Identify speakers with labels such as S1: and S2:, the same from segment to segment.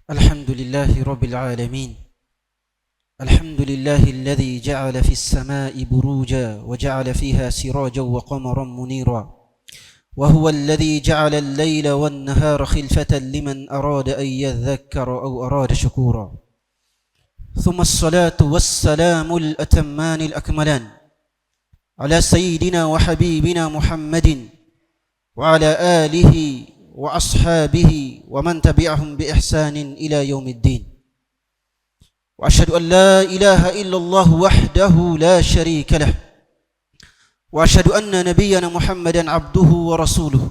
S1: الحمد لله رب العالمين. الحمد لله الذي جعل في السماء بروجا وجعل فيها سراجا وقمرا منيرا، وهو الذي جعل الليل والنهار خلفة لمن أراد أن يذكر أو أراد شكورا. ثم الصلاة والسلام الأتمان الأكملان على سيدنا وحبيبنا محمد وعلى آله وأصحابه ومن تبعهم بإحسان إلى يوم الدين. وأشهد أن لا إله إلا الله وحده لا شريك له، وأشهد أن نبينا محمدا عبده ورسوله،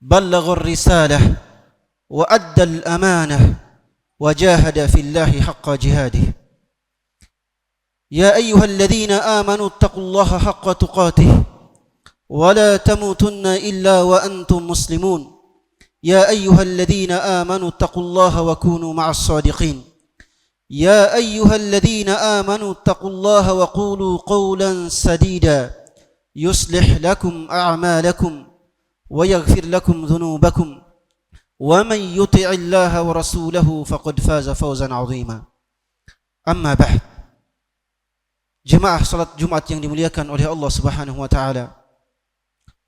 S1: بلغ الرسالة وأدى الأمانة وجاهد في الله حق جهاده. يا أيها الذين آمنوا اتقوا الله حق تقاته ولا تموتن إلا وأنتم مسلمون. يا أيها الذين آمنوا اتقوا الله وكونوا مع الصادقين. يا أيها الذين آمنوا اتقوا الله وقولوا قولا سديدا يصلح لكم أعمالكم ويغفر لكم ذنوبكم، ومن يطع الله ورسوله فقد فاز فوزا عظيما. أما بعد، jemaah salat Jumat yang dimuliakan oleh Allah Subhanahu wa taala,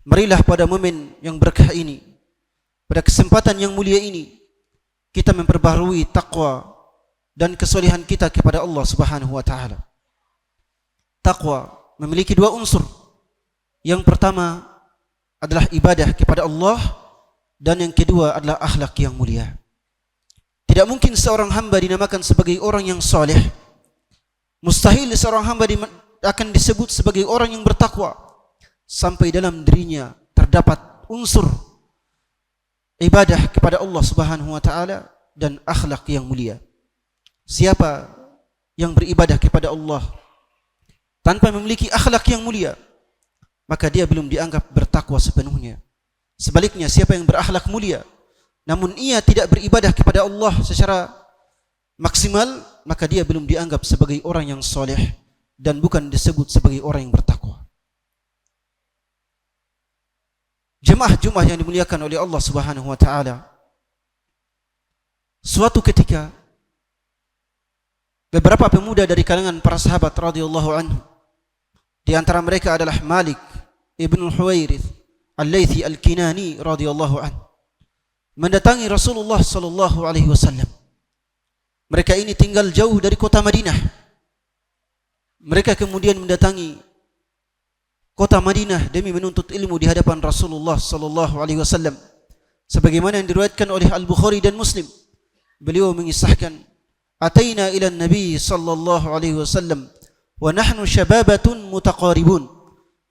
S1: marilah pada momen yang berkah ini, pada kesempatan yang mulia ini, kita memperbaharui takwa dan kesolehan kita kepada Allah Subhanahu wa taala. Takwa memiliki dua unsur. Yang pertama adalah ibadah kepada Allah, dan yang kedua adalah akhlak yang mulia. Tidak mungkin seorang hamba dinamakan sebagai orang yang soleh. Mustahil seorang hamba akan disebut sebagai orang yang bertakwa sampai dalam dirinya terdapat unsur ibadah kepada Allah Subhanahu wa taala dan akhlak yang mulia. Siapa yang beribadah kepada Allah tanpa memiliki akhlak yang mulia, maka dia belum dianggap bertakwa sepenuhnya. Sebaliknya, siapa yang berakhlak mulia namun ia tidak beribadah kepada Allah secara maksimal, maka dia belum dianggap sebagai orang yang soleh dan bukan disebut sebagai orang yang bertakwa. Jemaah-jemaah yang dimuliakan oleh Allah Subhanahu wa taala, suatu ketika beberapa pemuda dari kalangan para sahabat radhiyallahu anhu, di antara mereka adalah Malik ibn Huwairith al-Laythi al-Kinani radhiyallahu anhu, mendatangi Rasulullah sallallahu alaihi wasallam. Mereka ini tinggal jauh dari kota Madinah. Mereka kemudian mendatangi kota Madinah demi menuntut ilmu di hadapan Rasulullah sallallahu alaihi wasallam. Sebagaimana yang diriwayatkan oleh Al-Bukhari dan Muslim, beliau mengisahkan, "Ataina ila Nabi sallallahu alaihi wasallam wa nahnu syababatun mutaqaribun."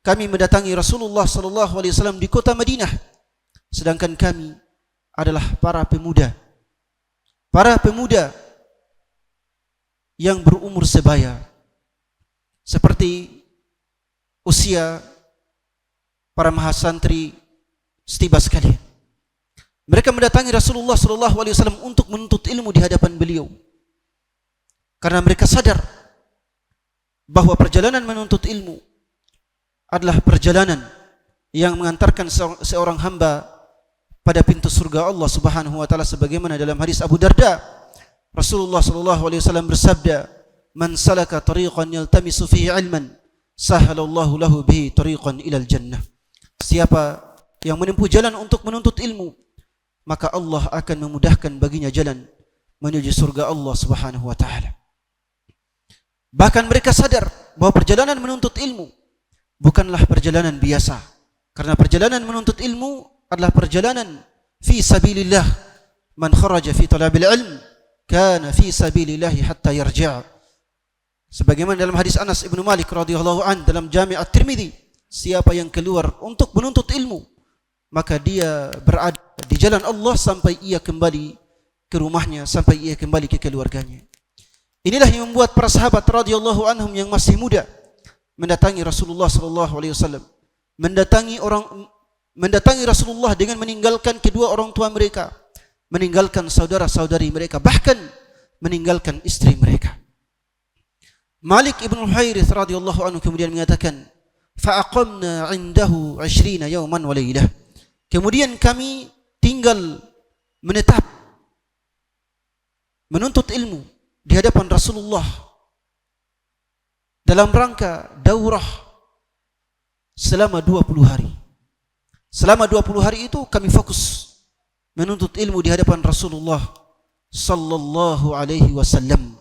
S1: Kami mendatangi Rasulullah sallallahu alaihi wasallam di kota Madinah, sedangkan kami adalah para pemuda yang berumur sebaya, seperti usia para mahasantri setiba sekalian. Mereka mendatangi Rasulullah sallallahu alaihi wasallam untuk menuntut ilmu di hadapan beliau, karena mereka sadar bahwa perjalanan menuntut ilmu adalah perjalanan yang mengantarkan seorang hamba pada pintu surga Allah Subhanahu wa taala, sebagaimana dalam hadis Abu Darda, Rasulullah sallallahu alaihi wasallam bersabda, "Man salaka tariqan yaltamisu fihi ilman, sahalallahu lahu bihi tariqan ilal jannah." Siapa yang menempuh jalan untuk menuntut ilmu, maka Allah akan memudahkan baginya jalan menuju surga Allah Subhanahu wa taala. Bahkan mereka sadar bahwa perjalanan menuntut ilmu bukanlah perjalanan biasa, karena perjalanan menuntut ilmu adalah perjalanan fi sabilillah. Man kharaja fi talabil ilm kana fi sabilillah hatta yarji'. Sebagaimana dalam hadis Anas ibn Malik radhiyallahu an dalam Jami' At-Tirmidzi, siapa yang keluar untuk menuntut ilmu, maka dia berada di jalan Allah sampai ia kembali ke rumahnya, sampai ia kembali ke keluarganya. Inilah yang membuat para sahabat radhiyallahu anhum yang masih muda mendatangi Rasulullah sallallahu alaihi wasallam, mendatangi Rasulullah dengan meninggalkan kedua orang tua mereka, meninggalkan saudara-saudari mereka, bahkan meninggalkan istri mereka. Malik ibn Huwairith radhiyallahu anhu kemudian mengatakan, "Fa'aqamna 'indahu 20 yawman wa lailah." Kemudian kami tinggal menetap menuntut ilmu di hadapan Rasulullah dalam rangka daurah selama 20 hari. Selama 20 hari itu kami fokus menuntut ilmu di hadapan Rasulullah sallallahu alaihi wasallam.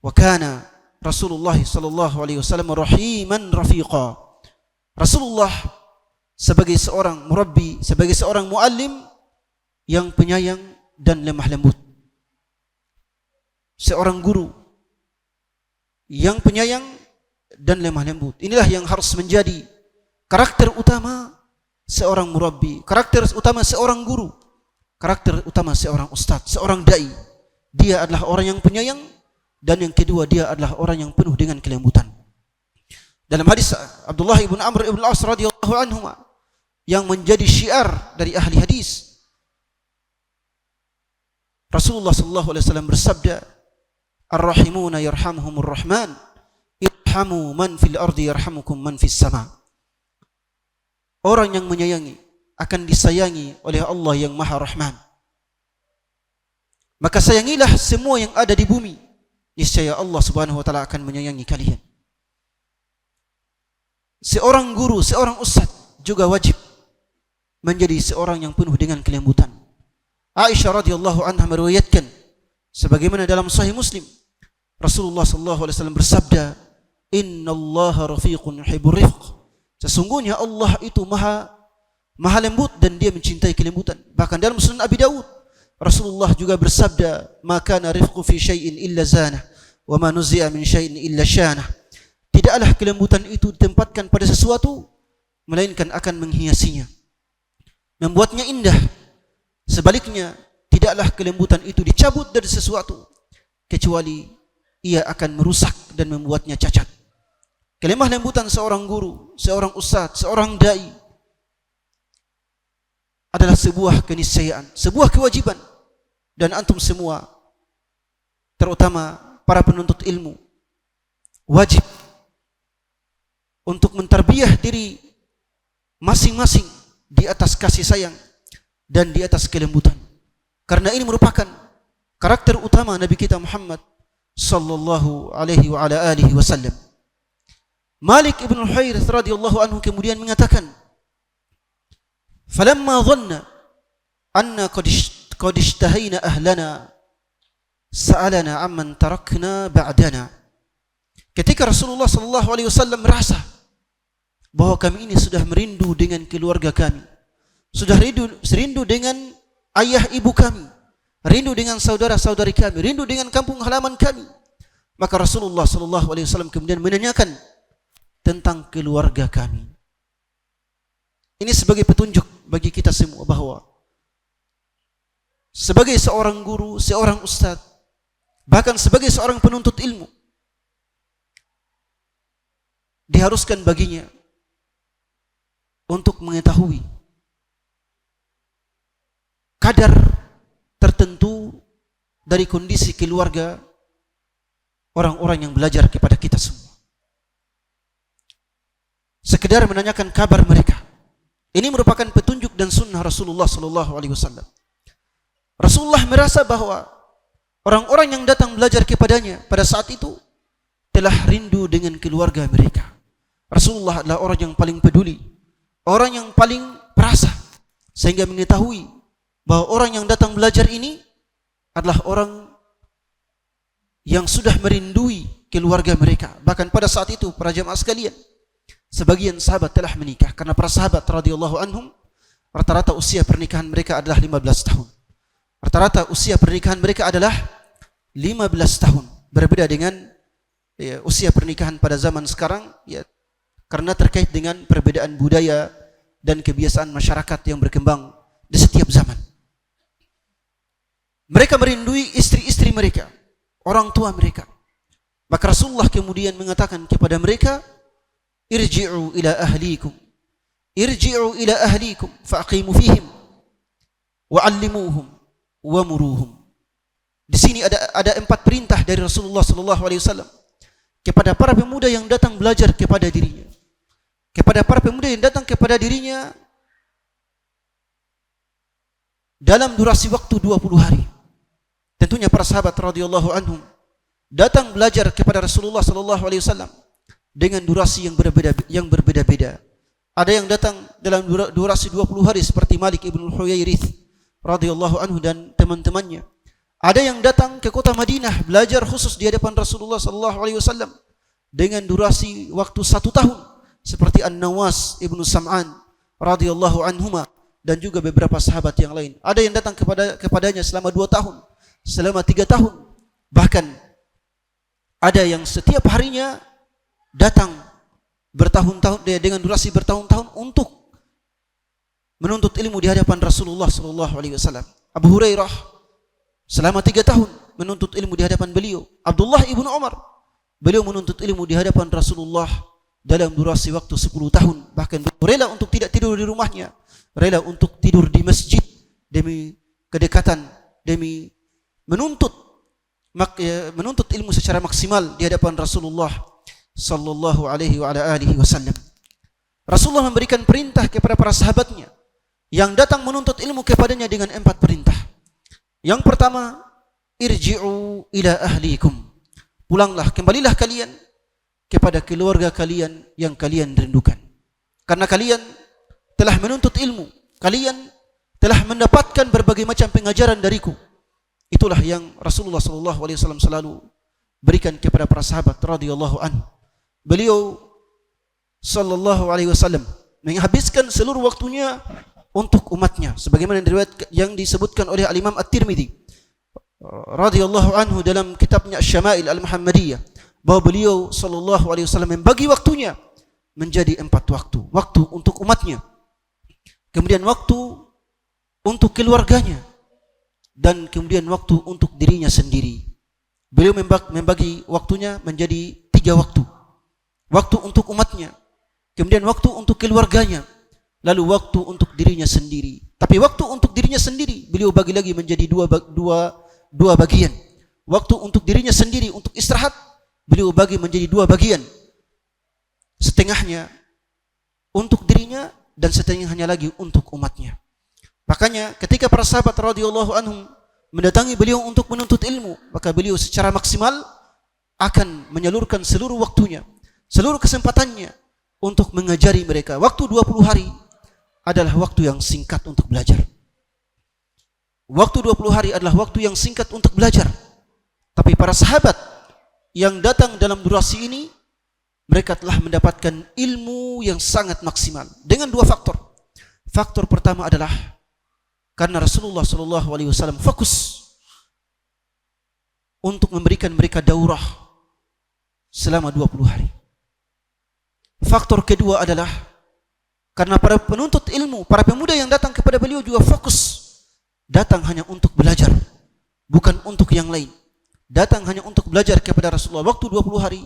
S1: Wa kana Rasulullah sallallahu alaihi wasallam rahiman rafiqa. Rasulullah sebagai seorang murabbi, sebagai seorang muallim yang penyayang dan lemah lembut. Seorang guru yang penyayang dan lemah lembut. Inilah yang harus menjadi karakter utama seorang murabbi, karakter utama seorang guru, karakter utama seorang ustadz, seorang dai. Dia adalah orang yang penyayang, dan yang kedua dia adalah orang yang penuh dengan kelembutan. Dalam hadis Abdullah ibn Amr ibn al-As radhiyallahu anhu yang menjadi syiar dari ahli hadis, Rasulullah sallallahu alaihi wasallam bersabda, "Ar-rahimuna yarhamhumur rahman, irhamu man fil ardi yarhamukum man fis sama." Orang yang menyayangi akan disayangi oleh Allah yang Maha Rahman. Maka sayangilah semua yang ada di bumi, niscaya Allah Subhanahu wa taala akan menyayangi kalian. Seorang guru, seorang ustaz juga wajib menjadi seorang yang penuh dengan kelembutan. Aisyah radhiyallahu anha meriwayatkan sebagaimana dalam Sahih Muslim, Rasulullah sallallahu alaihi wasallam bersabda, "Innallaha rafiqun yuhibbur rifq." Sesungguhnya Allah itu maha lembut dan dia mencintai kelembutan. Bahkan dalam Sunan Abi Dawud, Rasulullah juga bersabda, "Ma kana rifqu fi syai'in illa zanah, wa ma nuzi'a min syai'in illa syanah." Tidaklah kelembutan itu ditempatkan pada sesuatu, melainkan akan menghiasinya, membuatnya indah. Sebaliknya, tidaklah kelembutan itu dicabut dari sesuatu, kecuali ia akan merusak dan membuatnya cacat. Kelemah lembutan seorang guru, seorang ustadz, seorang dai adalah sebuah keniscayaan, sebuah kewajiban. Dan antum semua, terutama para penuntut ilmu, wajib untuk mentarbiyah diri masing-masing di atas kasih sayang dan di atas kelembutan. Karena ini merupakan karakter utama Nabi kita Muhammad sallallahu alaihi wa ala alihi wasallam. Malik ibn al-Huwairits radhiyallahu anhu kemudian mengatakan, "Falamma dhanna anna qad ishtahayna ahlana sa'alana amman tarakna ba'dana." Ketika Rasulullah sallallahu alaihi wasallam merasa bahwa kami ini sudah merindu dengan keluarga kami, sudah rindu dengan ayah ibu kami, rindu dengan saudara-saudari kami, rindu dengan kampung halaman kami, maka Rasulullah sallallahu alaihi wasallam kemudian menanyakan tentang keluarga kami. Ini sebagai petunjuk bagi kita semua bahwa sebagai seorang guru, seorang ustaz, bahkan sebagai seorang penuntut ilmu, diharuskan baginya untuk mengetahui kadar tertentu dari kondisi keluarga orang-orang yang belajar kepada kita semua. Sekedar menanyakan kabar mereka, ini merupakan petunjuk dan sunnah Rasulullah sallallahu alaihi wasallam. Rasulullah merasa bahwa orang-orang yang datang belajar kepadanya pada saat itu telah rindu dengan keluarga mereka. Rasulullah adalah orang yang paling peduli, orang yang paling perasa, sehingga mengetahui bahwa orang yang datang belajar ini adalah orang yang sudah merindui keluarga mereka. Bahkan pada saat itu, para jamaah sekalian, sebagian sahabat telah menikah, karena para sahabat radhiyallahu anhum rata-rata usia pernikahan mereka adalah 15 tahun. Rata-rata usia pernikahan mereka adalah 15 tahun. Berbeda dengan usia pernikahan pada zaman sekarang, karena terkait dengan perbedaan budaya dan kebiasaan masyarakat yang berkembang di setiap zaman. Mereka merindui istri-istri mereka, orang tua mereka. Maka Rasulullah kemudian mengatakan kepada mereka, "Irji'u ila ahlikum, irji'u ila ahlikum fa'aqimu fihim wa'allimuhum wa'muruhum." Di sini ada 4 perintah dari Rasulullah sallallahu alaihi wasallam kepada para pemuda yang datang belajar kepada dirinya. Kepada para pemuda yang datang kepada dirinya dalam durasi waktu 20 hari. tentunya para sahabat radhiyallahu anhum datang belajar kepada Rasulullah sallallahu alaihi wasallam dengan durasi yang berbeda-beda. Ada yang datang dalam durasi 20 hari seperti Malik ibn Huwairits radhiyallahu anhu dan teman-temannya. Ada yang datang ke kota Madinah belajar khusus di hadapan Rasulullah sallallahu alaihi wasallam dengan durasi waktu 1 tahun seperti An-Nawas ibn Sam'an radhiyallahu anhuma dan juga beberapa sahabat yang lain. Ada yang datang kepadanya selama 2 tahun, selama 3 tahun. Bahkan ada yang setiap harinya datang bertahun-tahun dengan durasi bertahun-tahun untuk menuntut ilmu di hadapan Rasulullah sallallahu alaihi wasallam. Abu Hurairah selama 3 tahun menuntut ilmu di hadapan beliau. Abdullah ibn Umar, beliau menuntut ilmu di hadapan Rasulullah dalam durasi waktu 10 tahun. Bahkan rela untuk tidak tidur di rumahnya, rela untuk tidur di masjid demi kedekatan, demi menuntut ilmu secara maksimal di hadapan Rasulullah sallallahu alaihi wa ala alihi wasallam. Rasulullah memberikan perintah kepada para sahabatnya yang datang menuntut ilmu kepadanya dengan 4 perintah. Yang pertama, irji'u ila ahlikum. Pulanglah, kembalilah kalian kepada keluarga kalian yang kalian rindukan. Karena kalian telah menuntut ilmu, kalian telah mendapatkan berbagai macam pengajaran dariku. Itulah yang Rasulullah sallallahu alaihi wasallam selalu berikan kepada para sahabat radhiyallahu anhu. Beliau sallallahu alaihi wasallam menghabiskan seluruh waktunya untuk umatnya, sebagaimana riwayat yang disebutkan oleh Al-Imam At-Tirmidzi radhiyallahu anhu dalam kitabnya Asy-Syama'il Al-Muhammadiyah, bahwa beliau sallallahu alaihi wasallam membagi waktunya menjadi 4 waktu. Waktu untuk umatnya, kemudian waktu untuk keluarganya, dan kemudian waktu untuk dirinya sendiri. Beliau membagi waktunya menjadi 3 waktu. Waktu untuk umatnya, kemudian waktu untuk keluarganya, lalu waktu untuk dirinya sendiri. Tapi waktu untuk dirinya sendiri beliau bagi lagi menjadi dua bagian. Waktu untuk dirinya sendiri untuk istirahat beliau bagi menjadi 2 bagian. Setengahnya untuk dirinya dan setengahnya lagi untuk umatnya. Makanya ketika para sahabat radhiyallahu anhum mendatangi beliau untuk menuntut ilmu, maka beliau secara maksimal akan menyalurkan seluruh waktunya, seluruh kesempatannya untuk mengajari mereka. Waktu 20 hari adalah waktu yang singkat untuk belajar. Waktu 20 hari adalah waktu yang singkat untuk belajar. Tapi para sahabat yang datang dalam durasi ini, mereka telah mendapatkan ilmu yang sangat maksimal dengan 2 faktor. Faktor pertama adalah karena Rasulullah sallallahu alaihi wasallam fokus untuk memberikan mereka daurah selama 20 hari. Faktor kedua adalah karena para penuntut ilmu, para pemuda yang datang kepada beliau juga fokus datang hanya untuk belajar, bukan untuk yang lain. Datang hanya untuk belajar kepada Rasulullah. Waktu 20 hari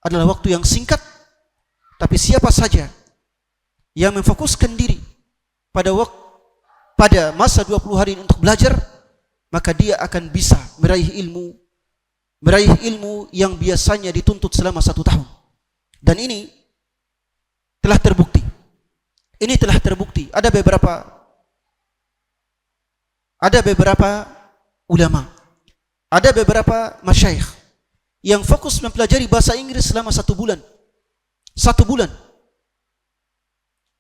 S1: adalah waktu yang singkat, tapi siapa saja yang memfokuskan diri pada masa 20 hari ini untuk belajar, maka dia akan bisa meraih ilmu yang biasanya dituntut selama 1 tahun. Dan ini telah terbukti. Ada beberapa ulama, ada beberapa masyayikh yang fokus mempelajari bahasa Inggris selama 1 bulan. 1 bulan.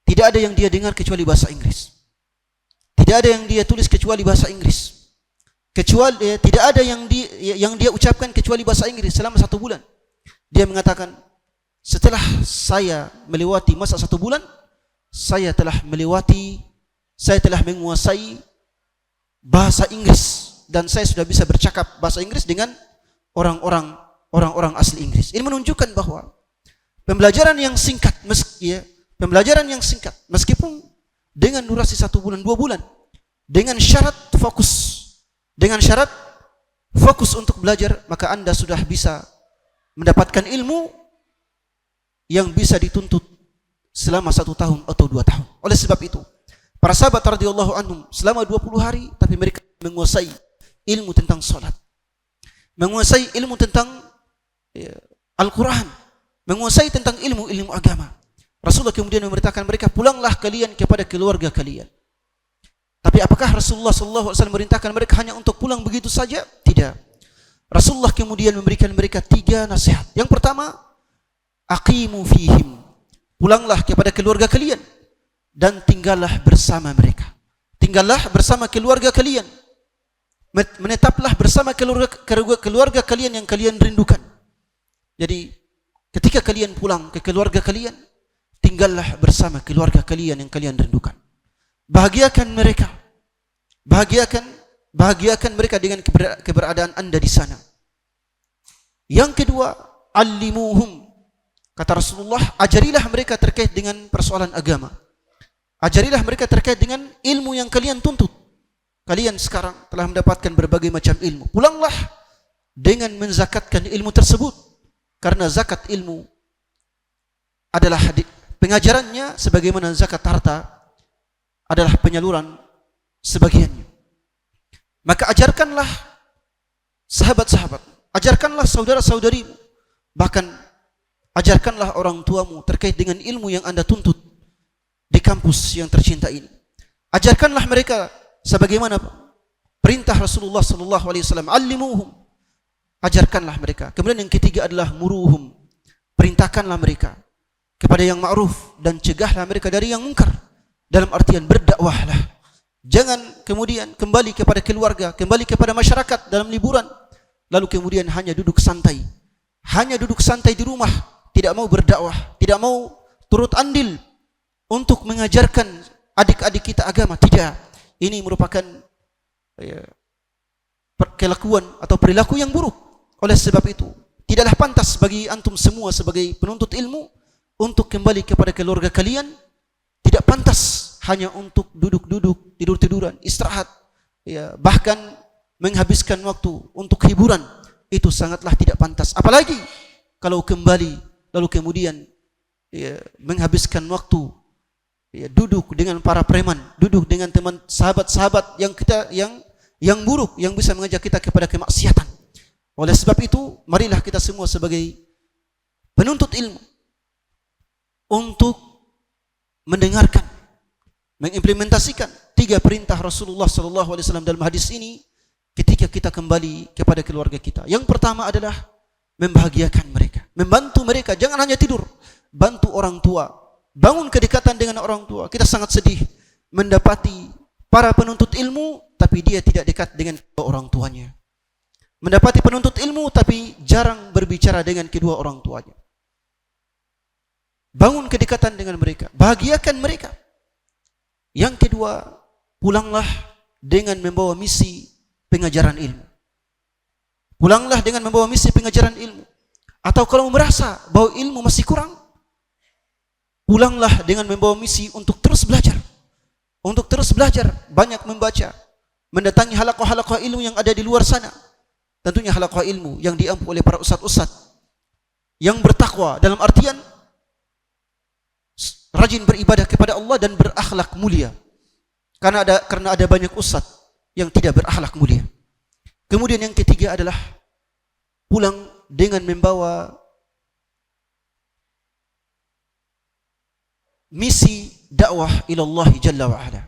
S1: Tidak ada yang dia dengar kecuali bahasa Inggris. Tidak ada yang dia tulis kecuali bahasa Inggris. Tidak ada yang dia ucapkan kecuali bahasa Inggris selama 1 bulan. Dia mengatakan, setelah saya melewati masa 1 bulan, saya telah menguasai bahasa Inggris dan saya sudah bisa bercakap bahasa Inggris dengan orang-orang asli Inggris. Ini menunjukkan bahwa pembelajaran yang singkat meskipun dengan durasi 1 bulan, 2 bulan, dengan syarat fokus untuk belajar, maka Anda sudah bisa mendapatkan ilmu yang bisa dituntut selama 1 tahun atau 2 tahun. Oleh sebab itu, para sahabat radhiyallahu anhum selama 20 hari, tapi mereka menguasai ilmu tentang salat, menguasai ilmu tentang Al-Quran, menguasai tentang ilmu agama. Rasulullah kemudian memerintahkan mereka, pulanglah kalian kepada keluarga kalian. Tapi apakah Rasulullah sallallahu alaihi wasallam merintahkan mereka hanya untuk pulang begitu saja? Tidak. Rasulullah kemudian memberikan mereka 3 nasihat. Yang pertama, aqimu fihim. Pulanglah kepada keluarga kalian dan tinggallah bersama mereka. Tinggallah bersama keluarga kalian. Menetaplah bersama keluarga kalian yang kalian rindukan. Jadi ketika kalian pulang ke keluarga kalian, tinggallah bersama keluarga kalian yang kalian rindukan. Bahagiakan mereka. Bahagiakan mereka dengan keberadaan Anda di sana. Yang kedua, allimuhum. Kata Rasulullah, ajarilah mereka terkait dengan persoalan agama. Ajarilah mereka terkait dengan ilmu yang kalian tuntut. Kalian sekarang telah mendapatkan berbagai macam ilmu. Pulanglah dengan menzakatkan ilmu tersebut. Karena zakat ilmu adalah pengajarannya sebagaimana zakat harta adalah penyaluran sebagiannya. Maka ajarkanlah sahabat-sahabat, ajarkanlah saudara-saudarimu, bahkan ajarkanlah orang tuamu terkait dengan ilmu yang Anda tuntut di kampus yang tercinta ini. Ajarkanlah mereka sebagaimana perintah Rasulullah sallallahu alaihi wasallam, allimuhum. Ajarkanlah mereka. Kemudian yang ketiga adalah muruhum. Perintahkanlah mereka kepada yang ma'ruf dan cegahlah mereka dari yang mungkar. Dalam artian berdakwahlah. Jangan kemudian kembali kepada keluarga, kembali kepada masyarakat dalam liburan, lalu kemudian hanya duduk santai. Hanya duduk santai di rumah, tidak mau berdakwah, tidak mau turut andil untuk mengajarkan adik-adik kita agama. Tidak. Ini merupakan kelakuan atau perilaku yang buruk. Oleh sebab itu, tidaklah pantas bagi antum semua sebagai penuntut ilmu untuk kembali kepada keluarga kalian. Tidak pantas hanya untuk duduk-duduk, tidur-tiduran, istirahat, bahkan menghabiskan waktu untuk hiburan. Itu sangatlah tidak pantas. Apalagi kalau kembali lalu kemudian menghabiskan waktu duduk dengan para preman, duduk dengan teman sahabat-sahabat yang buruk, yang bisa mengajak kita kepada kemaksiatan. Oleh sebab itu, marilah kita semua sebagai penuntut ilmu untuk mendengarkan, mengimplementasikan 3 perintah Rasulullah sallallahu alaihi wasallam dalam hadis ini ketika kita kembali kepada keluarga kita. Yang pertama adalah membahagiakan mereka, membantu mereka, jangan hanya tidur, bantu orang tua, bangun kedekatan dengan orang tua. Kita sangat sedih mendapati para penuntut ilmu tapi dia tidak dekat dengan orang tuanya. Mendapati penuntut ilmu tapi jarang berbicara dengan kedua orang tuanya. Bangun kedekatan dengan mereka, bahagiakan mereka. Yang kedua, pulanglah dengan membawa misi pengajaran ilmu. Pulanglah dengan membawa misi pengajaran ilmu. Atau kalau merasa bahwa ilmu masih kurang, pulanglah dengan membawa misi untuk terus belajar. Untuk terus belajar, banyak membaca, mendatangi halaqah-halaqah ilmu yang ada di luar sana. Tentunya halaqah ilmu yang diampu oleh para ustaz-ustaz yang bertakwa, dalam artian rajin beribadah kepada Allah dan berakhlak mulia. Karena ada banyak ustaz yang tidak berakhlak mulia. Kemudian yang ketiga adalah pulang dengan membawa misi dakwah ilallah jalla wa ala.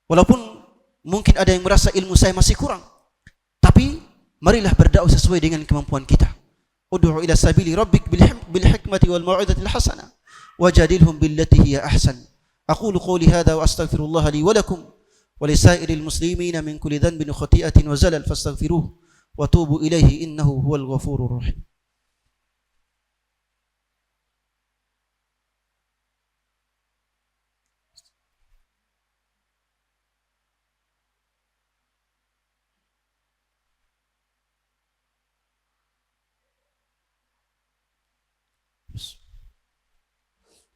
S1: Walaupun mungkin ada yang merasa ilmu saya masih kurang, tapi marilah berdakwah sesuai dengan kemampuan kita. Ud'u ila sabili rabbik bil hikmati wal mau'izatil hasanah wajadilhum billati hiya ahsan. Aqulu qawli hadha wa astaghfirullah li wa lakum wa lisairil muslimina min kulli dhanbin wa khati'atin wa zalal fastaghfiruhu wa tubu ilaihi innahu huwal ghafurur rahim.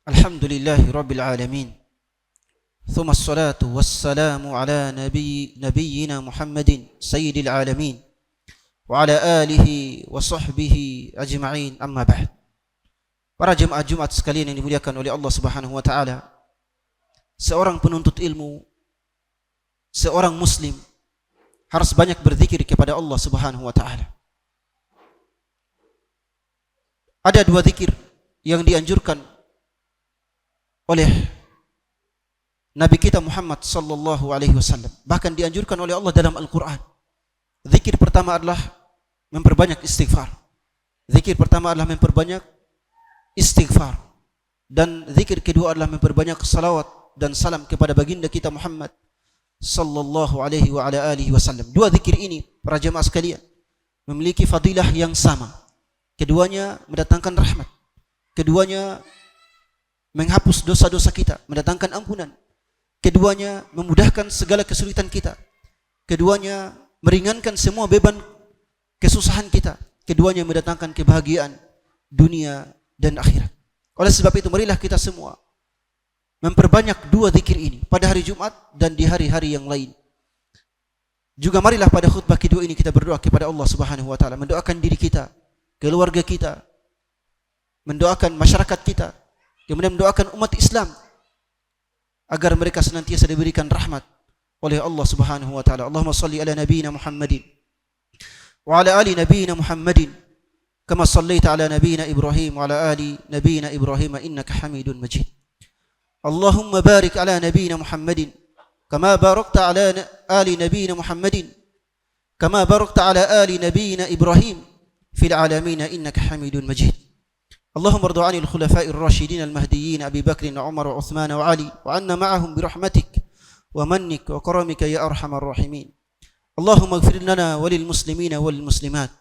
S1: Alhamdulillahi Rabbil Alamin. Thumma assalatu wassalamu ala nabiyyina Muhammadin Sayyidil Alamin wa ala alihi wa sahbihi ajma'in, amma ba'd. Para jemaah Jumat sekalian yang dimuliakan oleh Allah Subhanahu wa taala, seorang penuntut ilmu, seorang muslim harus banyak berzikir kepada Allah Subhanahu wa taala. Ada 2 zikir yang dianjurkan oleh Nabi kita Muhammad sallallahu alaihi wasallam. Bahkan dianjurkan oleh Allah dalam Al-Qur'an. Zikir pertama adalah memperbanyak istighfar. Zikir pertama adalah memperbanyak istighfar. Dan zikir kedua adalah memperbanyak salawat dan salam kepada baginda kita Muhammad sallallahu alaihi wa ala alihi wasallam. Dua zikir ini para jemaah sekalian memiliki fadilah yang sama. Keduanya mendatangkan rahmat. Keduanya menghapus dosa-dosa kita, mendatangkan ampunan. Keduanya memudahkan segala kesulitan kita. Keduanya meringankan semua beban kesusahan kita. Keduanya mendatangkan kebahagiaan dunia dan akhirat. Oleh sebab itu marilah kita semua memperbanyak dua zikir ini pada hari Jumat dan di hari-hari yang lain. Juga marilah pada khutbah kedua ini kita berdoa kepada Allah Subhanahu wa taala, mendoakan diri kita, keluarga kita, mendoakan masyarakat kita, kemudian mendoakan umat Islam agar mereka senantiasa diberikan rahmat oleh Allah Subhanahu wa taala. Allahumma shalli ala nabiyyina Muhammadin wa ala ali nabiyyina Muhammadin kama shallaita ala nabiyyina Ibrahim wa ala ali nabiyyina Ibrahim innaka Hamidun Majid. Allahumma barik ala nabiyyina Muhammadin kama barakta ala ali nabiyyina Muhammadin kama barakta ala ali nabiyyina Ibrahim fil alamin innaka Hamidun Majid. اللهم ارض عن الخلفاء الراشدين المهديين أبي بكر وعمر وعثمان وعلي وعنا معهم برحمتك ومنك وكرمك يا أرحم الراحمين. اللهم اغفر لنا وللمسلمين والمسلمات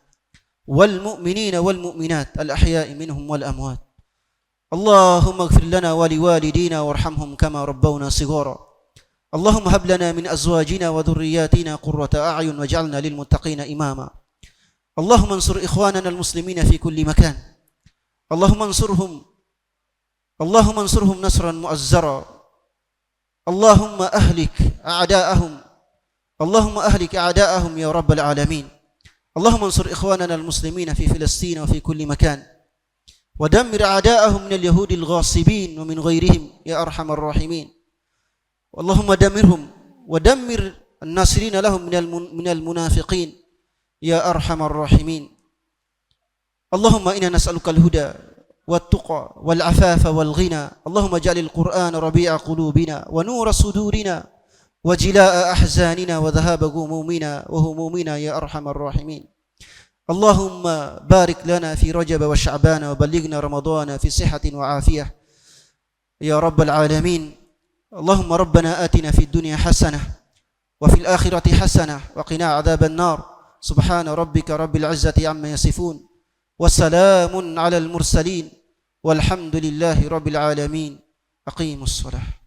S1: والمؤمنين والمؤمنات الأحياء منهم والأموات. اللهم اغفر لنا ولوالدينا وارحمهم كما ربونا صغارا. اللهم هب لنا من أزواجنا وذرياتنا قرة أعين واجعلنا للمتقين إماما. اللهم انصر إخواننا المسلمين في كل مكان. اللهم انصرهم نصرا مؤزرا. اللهم أهلك أعداءهم يا رب العالمين. اللهم انصر إخواننا المسلمين في فلسطين وفي كل مكان ودمر أعداءهم من اليهود الغاصبين ومن غيرهم يا أرحم الراحمين. اللهم دمرهم ودمر الناصرين لهم من المنافقين يا أرحم الراحمين. اللهم إنا نسألك الهدى والتقى والعفاف والغنى. اللهم اجعل القرآن ربيع قلوبنا ونور صدورنا وجلاء أحزاننا وذهاب همومنا يا أرحم الراحمين. اللهم بارك لنا في رجب وشعبان وبلغنا رمضان في صحة وعافية يا رب العالمين. اللهم ربنا آتنا في الدنيا حسنة وفي الآخرة حسنة وقنا عذاب النار. سبحان ربك رب العزة عما يصفون وسلام على المرسلين والحمد لله رب العالمين. أقيموا الصلاة.